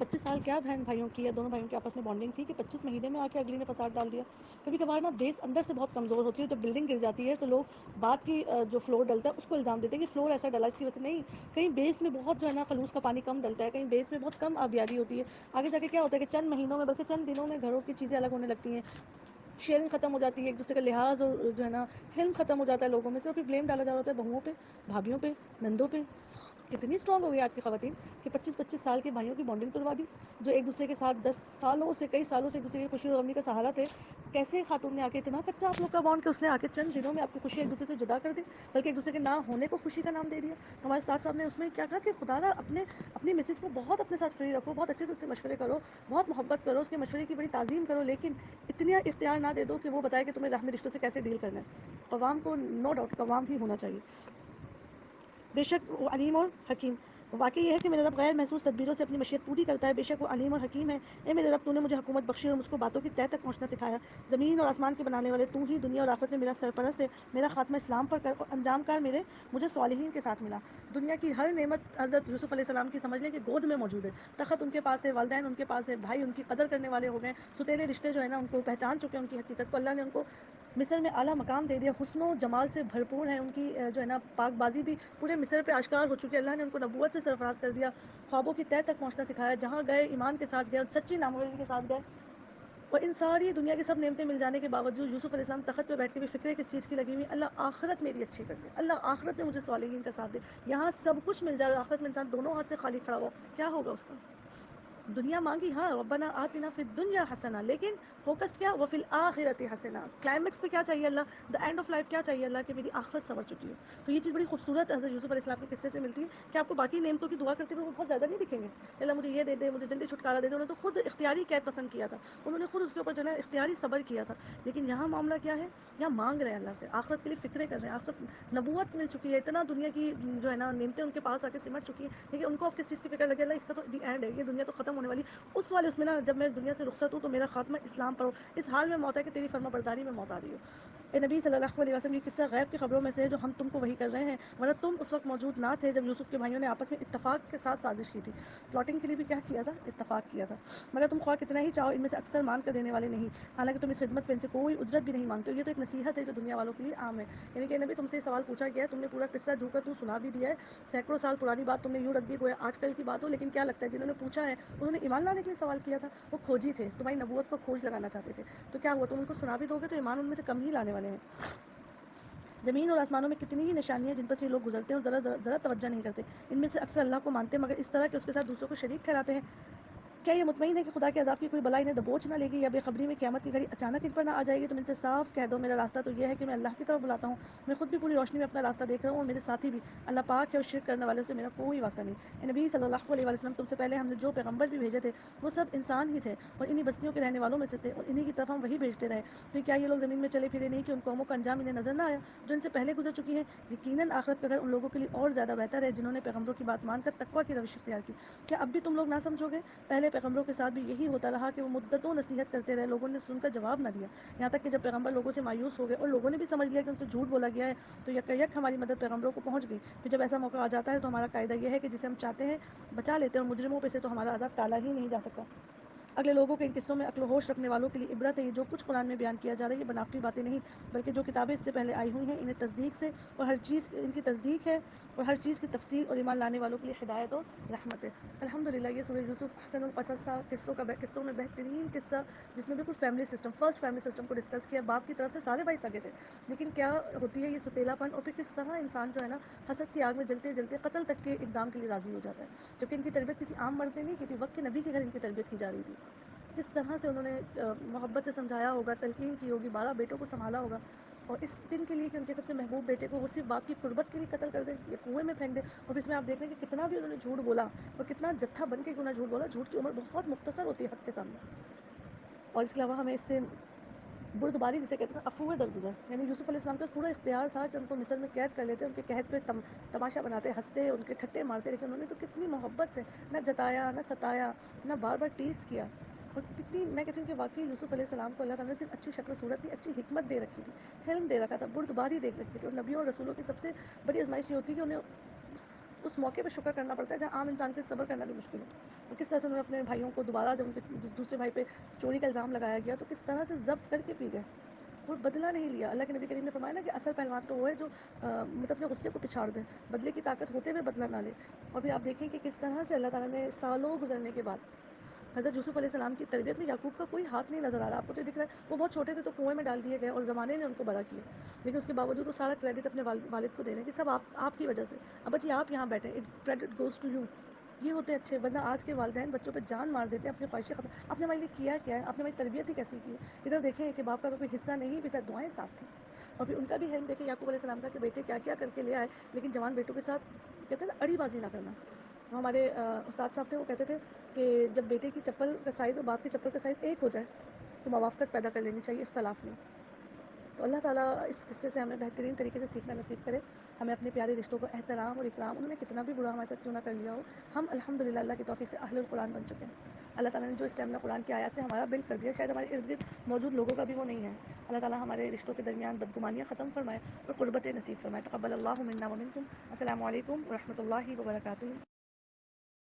25 سال کیا بہن بھائیوں کی یا دونوں بھائیوں کی آپس میں بانڈنگ تھی کہ 25 مہینے میں آ کے اگلی نے فساد ڈال دیا. کبھی کبھار نا بیس اندر سے بہت کمزور ہوتی ہے, جب بلڈنگ گر جاتی ہے تو لوگ بعد کی جو فلور ڈلتا ہے اس کو الزام دیتے ہیں کہ فلور ایسا ڈلا اس کی وجہ سے. نہیں, کہیں بیس میں بہت جو ہے نا خلوص کا پانی کم ڈلتا ہے, کہیں بیس میں بہت کم آبیاری ہوتی ہے. آگے جا کے کیا ہوتا ہے کہ چند مہینوں میں بلکہ چند دنوں میں گھروں کی چیزیں الگ ہونے لگتی ہیں, شیئرنگ ختم ہو جاتی ہے, ایک دوسرے کا لحاظ اور جو ہے نا حلم ختم ہو جاتا ہے لوگوں میں سے, اور پھر بلیم ڈالا جا رہا ہوتا ہے بہوؤں پہ, بھابھیوں پہ, نندوں پہ. کتنی اسٹرانگ ہو گئی آج کی خواتین کہ 25 سال کے بھائیوں کی بانڈنگ توڑوا دی, جو ایک دوسرے کے ساتھ 10 سالوں سے کئی سالوں سے ایک دوسرے کی خوشی اور غمی کا سہارا تھے. کیسے خاتون نے آ کے اتنا کچا آپ لوگ کا بانڈ کہ اس نے آ کے چند دنوں میں آپ کی خوشی ایک دوسرے سے جدا کر دی, بلکہ ایک دوسرے کے نہ ہونے کو خوشی کا نام دے دیا. ہمارے ساتھ صاحب نے اس میں کیا کہا کہ خدا را اپنی مسز کو بہت اپنے ساتھ فری رکھو, بہت اچھے سے اس سے مشورے کرو, بہت محبت کرو, اس کے مشورے کی بڑی تعظیم کرو, لیکن اتنا اختیار نہ دے دو کہ وہ بتائے کہ تمہیں رحمی رشتوں سے کیسے ڈیل کرنا ہے. قوام کو نو ڈاؤٹ قوام ہی ہونا چاہیے. بے شک وہ علیم اور حکیم. واقعی یہ ہے کہ میرا رب غیر محسوس تدبیروں سے اپنی مشیت پوری کرتا ہے. بے شک وہ علیم اور حکیم ہے. اے میرے رب, تو نے مجھے حکومت بخشی اور مجھ کو باتوں کی تہہ تک پہنچنا سکھایا. زمین اور آسمان کے بنانے والے تو ہی دنیا اور آخرت میں میرا سرپرست ہے. میرا خاتمہ اسلام پر کر اور انجام کار مجھے صالحین کے ساتھ ملا. دنیا کی ہر نعمت حضرت یوسف علیہ السلام کی سمجھ لیں کہ گود میں موجود ہے. تخت ان کے پاس ہے, والدین ان کے پاس ہے, بھائی ان کی قدر کرنے والے ہو گئے, ستیلے رشتے جو ہے نا ان کو پہچان چکے ہیں, ان کی حقیقت کو اللہ نے ان کو مصر میں اعلیٰ مقام دے دیا. حسن و جمال سے بھرپور ہے, ان کی جو ہے نا پاک بازی بھی پورے مصر پہ آشکار ہو چکی ہے. اللہ نے ان کو نبوت سے سرفراز کر دیا, خوابوں کی تہہ تک پہنچنا سکھایا. جہاں گئے ایمان کے ساتھ گئے اور سچی ناموری کے ساتھ گئے. اور ان ساری دنیا کی سب نعمتیں مل جانے کے باوجود یوسف علیہ السلام تخت پہ بیٹھ کے بھی فکریں کس چیز کی لگی ہوئی, اللہ آخرت میری اچھی کر دے, اللہ آخرت میں مجھے صالحین کا ساتھ دے. یہاں سب کچھ مل جائے اور آخرت میں انسان دونوں ہاتھ سے خالی کھڑا ہو, کیا ہوگا اس کا؟ دنیا مانگی ہاں, ربنا آتنا فی الدنیا حسنہ, لیکن فوکس کیا, وفی الآخرۃ حسنہ. کلائمیکس پہ کیا چاہیے اللہ, دا اینڈ آف لائف کیا چاہیے اللہ, کہ میری آخرت سنور چکی ہو. تو یہ چیز بڑی خوبصورت حضرت یوسف علیہ السلام کے قصے سے ملتی ہے کہ آپ کو باقی نعمتوں کی دعا کرتے ہوئے وہ بہت زیادہ نہیں دکھیں گے, اللہ مجھے یہ دے دے, مجھے جلدی چھٹکارا دے دے. انہوں نے تو خود اختیاری قید پسند کیا تھا, انہوں نے خود اس کے اوپر جو ہے اختیاری صبر کیا تھا. لیکن یہاں معاملہ کیا ہے, یہاں مانگ رہے ہیں اللہ سے, آخرت کے لیے فکریں کر رہے ہیں. آخرت نبوت مل چکی ہے, اتنا دنیا کی جو ہے نا نعمتیں ان کے پاس آ کے سمٹ چکی ہیں, لیکن ان کو اب کس چیز کی فکر لگے, اللہ اس کا تو دی اینڈ ہے, یہ دنیا تو ختم ہونے والی. اس میں نا جب میں دنیا سے رخصت ہوں تو میرا خاتمہ اسلام پر ہو, اس حال میں موت ہے کہ تیری فرما برداری میں موت آ رہی ہو. اے نبی صلی اللہ علیہ وسلم, یہ قصہ غیب کی خبروں میں سے ہے جو ہم تم کو وحی کر رہے ہیں, ورنہ تم اس وقت موجود نہ تھے جب یوسف کے بھائیوں نے آپس میں اتفاق کے ساتھ سازش کی تھی. پلاٹنگ کے لیے بھی کیا کیا تھا, اتفاق کیا تھا. مگر تم خواہ کتنا ہی چاہو ان میں سے اکثر مان کر دینے والے نہیں, حالانکہ تم اس خدمت پہ ان سے کوئی اجرت بھی نہیں مانگتے ہو. یہ تو ایک نصیحت ہے جو دنیا والوں کے لیے عام ہے. یعنی کہ نبی تم سے یہ سوال پوچھا گیا ہے, تم نے پورا قصہ جھوکا تو سنا بھی دیا ہے, سینکڑوں سال پرانی بات تم نے یوں رکھ دی گویا آج کل کی بات ہو. لیکن کیا لگتا ہے جنہوں نے پوچھا ہے انہوں نے ایمان لانے کے لیے سوال کیا تھا, وہ کھوجی تھے, تمہاری نبوت کو کھوج لگانا چاہتے تھے. تو کیا ہوا, تم ان کو سنا بھی دو گے تو ایمان ان میں سے کم ہی لانے والے ہیں. زمین اور آسمانوں میں کتنی ہی نشانیاں جن پر سے یہ لوگ گزرتے ہیں اور ذرا توجہ نہیں کرتے. ان میں سے اکثر اللہ کو مانتے ہیں مگر اس طرح کہ اس کے ساتھ دوسروں کو شریک ٹھہراتے ہیں. کیا یہ مطمئن ہے کہ خدا کے عذاب کی کوئی بلا انہیں دبوچ نہ لے گی, یا بے خبری میں قیامت کی گھڑی اچانک ان پر نہ آ جائے گی؟ تم ان سے صاف کہہ دو, میرا راستہ تو یہ ہے کہ میں اللہ کی طرف بلاتا ہوں. میں خود بھی پوری روشنی میں اپنا راستہ دیکھ رہا ہوں اور میرے ساتھی بھی. اللہ پاک ہے اور شرک کرنے والوں سے میرا کوئی واسطہ نہیں. اے نبی صلی اللہ علیہ وسلم, تم سے پہلے ہم نے جو پیغمبر بھی بھیجے تھے وہ سب انسان ہی تھے اور انہی بستیوں کے رہنے والوں میں سے تھے, اور انہی کی طرف ہم وہی بھیجتے رہے. پھر کیا یہ لوگ زمین میں چلے پھرے نہیں کہ ان قوموں کا انجام انہیں نظر نہ آیا جو ان سے پہلے گزر چکی ہیں؟ یقیناً آخرت کا گھر ان لوگوں کے لیے اور زیادہ بہتر ہے جنہوں نے پیغمبروں کی بات مان کر تقویٰ کی روش اختیار کی. کیا اب بھی تم لوگ نہ سمجھو گے؟ پہلے پیغمبروں کے ساتھ بھی یہی ہوتا رہا کہ وہ مدتوں نصیحت کرتے رہے, لوگوں نے سن کر جواب نہ دیا, یہاں تک کہ جب پیغمبر لوگوں سے مایوس ہو گئے اور لوگوں نے بھی سمجھ لیا کہ ان سے جھوٹ بولا گیا ہے تو یک ہماری مدد پیغمبروں کو پہنچ گئی. پھر جب ایسا موقع آ جاتا ہے تو ہمارا قاعدہ یہ ہے کہ جسے ہم چاہتے ہیں بچا لیتے ہیں, اور مجرموں پہ سے تو ہمارا عذاب ٹالا ہی نہیں جا سکتا. اگلے لوگوں کے ان قصوں میں عقل و ہوش رکھنے والوں کے لیے عبرت ہے. یہ جو کچھ قرآن میں بیان کیا جا رہا ہے یہ بناوٹی باتیں نہیں بلکہ جو کتابیں اس سے پہلے آئی ہوئی ہیں انہیں تصدیق سے اور ہر چیز ان کی تصدیق ہے اور ہر چیز کی تفصیل اور ایمان لانے والوں کے لیے ہدایت اور رحمت ہے. الحمدللہ, یہ سورہ یوسف احسن القصص تھا, قصوں میں بہترین قصہ جس میں بالکل family system, first family system کو ڈسکس کیا. باپ کی طرف سے سارے بھائی سگے تھے, لیکن کیا ہوتی ہے یہ ستیلا پن, اور پھر کس طرح انسان جو ہے نا حسد کی آگ میں جلتے جلتے قتل تک کے اقدام کے لیے راضی ہو جاتا ہے, جبکہ ان کی تربیت کسی عام مرد نے نہیں کی تھی, وقت کے نبی کے گھر ان کی تربیت کی جا رہی تھی. کس طرح سے انہوں نے محبت سے سمجھایا ہوگا, تلقین کی ہوگی, 12 بیٹوں کو سنبھالا ہوگا, اور اس دن کے لیے کہ ان کے سب سے محبوب بیٹے کو وہ صرف باپ کی قربت کے لیے قتل کر دیں یا کنویں میں پھینک دیں. اور اس میں آپ دیکھ رہے ہیں کہ کتنا بھی انہوں نے جھوٹ بولا اور کتنا جتھا بن کے کیوں نہ جھوٹ بولا, جھوٹ کی عمر بہت مختصر ہوتی ہے حق کے سامنے. اور اس کے علاوہ ہمیں اس سے بردباری جسے کہتے ہیں افوہ درگزر, یعنی یوسف علیہ السلام کا پورا اختیار تھا کہ ان کو مصر میں قید کر لیتے, ان کے قحط پہ تماشا بناتے, ہنستے, ان کے ٹھٹے مارتے, لیکن انہوں نے تو کتنی محبت سے نہ جتایا, نہ ستایا, نہ بار بار ٹیز کیا. اور کتنی, میں کہتی ہوں کہ واقعی یوسف علیہ السلام کو اللہ تعالیٰ نے صرف اچھی شکل و صورت نہیں, اچھی حکمت دے رکھی تھی, حلم دے رکھا تھا, بردباری دے رکھی تھی. اور نبیوں اور رسولوں کی سب سے بڑی آزمائش یہ ہوتی ہے کہ انہیں اس موقع پہ شکر کرنا پڑتا ہے جہاں عام انسان کے صبر کرنا بھی مشکل ہو. اور کس طرح سے انہوں نے اپنے بھائیوں کو دوبارہ جب ان کے دوسرے بھائی پہ چوری کا الزام لگایا گیا تو کس طرح سے ضبط کر کے پی گئے, وہ بدلہ نہیں لیا. اللہ کے نبی کریم نے فرمایا نا کہ اصل پہلوان تو وہ ہے جو مطلب اپنے غصے کو پچھاڑ دے, بدلے کی طاقت ہوتے ہوئے بدلہ نہ لے. اور پھر آپ دیکھیں کہ کس طرح سے اللہ تعالیٰ نے سالوں گزرنے کے بعد حضرت یوسف علیہ السلام کی تربیت میں یعقوب کا کوئی ہاتھ نہیں نظر آ رہا. آپ کو تو دکھ رہا ہے وہ بہت چھوٹے تھے تو کنویں میں ڈال دیے گئے اور زمانے نے ان کو بڑا کیا, لیکن اس کے باوجود وہ سارا کریڈٹ اپنے والد کو دے رہے ہیں کہ سب آپ کی وجہ سے. اب بچے آپ یہاں بیٹھے, کریڈٹ گوز ٹو یو. یہ ہوتے اچھے, ورنہ آج کے والدین بچوں پہ جان مار دیتے ہیں اپنی خواہشیں ختم. آپ نے ہمارے لیے کیا ہے, آپ نے ہماری تربیت ہی کیسی کی ہے. ادھر دیکھیں کہ باپ کا کوئی حصہ نہیں بھی تھا, دعائیں ساتھ تھیں. اور پھر ان کا بھی ہے دیکھیں یعقوب علیہ السلام کا کہ بیٹے کیا کیا کر کے لے آئے, لیکن جوان بیٹوں کے ساتھ کہتے ہیں نا اڑی بازی نہ کرنا. ہمارے استاد صاحب تھے, وہ کہتے تھے کہ جب بیٹے کی چپل کا سائز اور باپ کی چپل کا سائز ایک ہو جائے تو موافقت پیدا کر لینی چاہیے, اختلاف نہیں. تو اللہ تعالیٰ اس قصے سے ہمیں بہترین طریقے سے سیکھنا نصیب کرے. ہمیں اپنے پیارے رشتوں کو احترام اور اکرام, انہوں نے کتنا بھی برا ہمارے ساتھ کیوں نہ کر لیا ہو, ہم الحمدللہ اللہ کی توفیق سے اہل القرآن بن چکے ہیں. اللہ تعالیٰ نے جو اسٹیمنا قرآن کی آیات سے ہمارا بلڈ کر دیا, شاید ہمارے ارد گرد موجود لوگوں کا بھی وہ نہیں ہے. اللہ تعالیٰ ہمارے رشتوں کے درمیان بدگمانیاں ختم فرمائے اور قربت نصیب فرمائے. تقبل اللہ منا ومنکم. السلام علیکم ورحمۃ اللہ وبرکاتہ.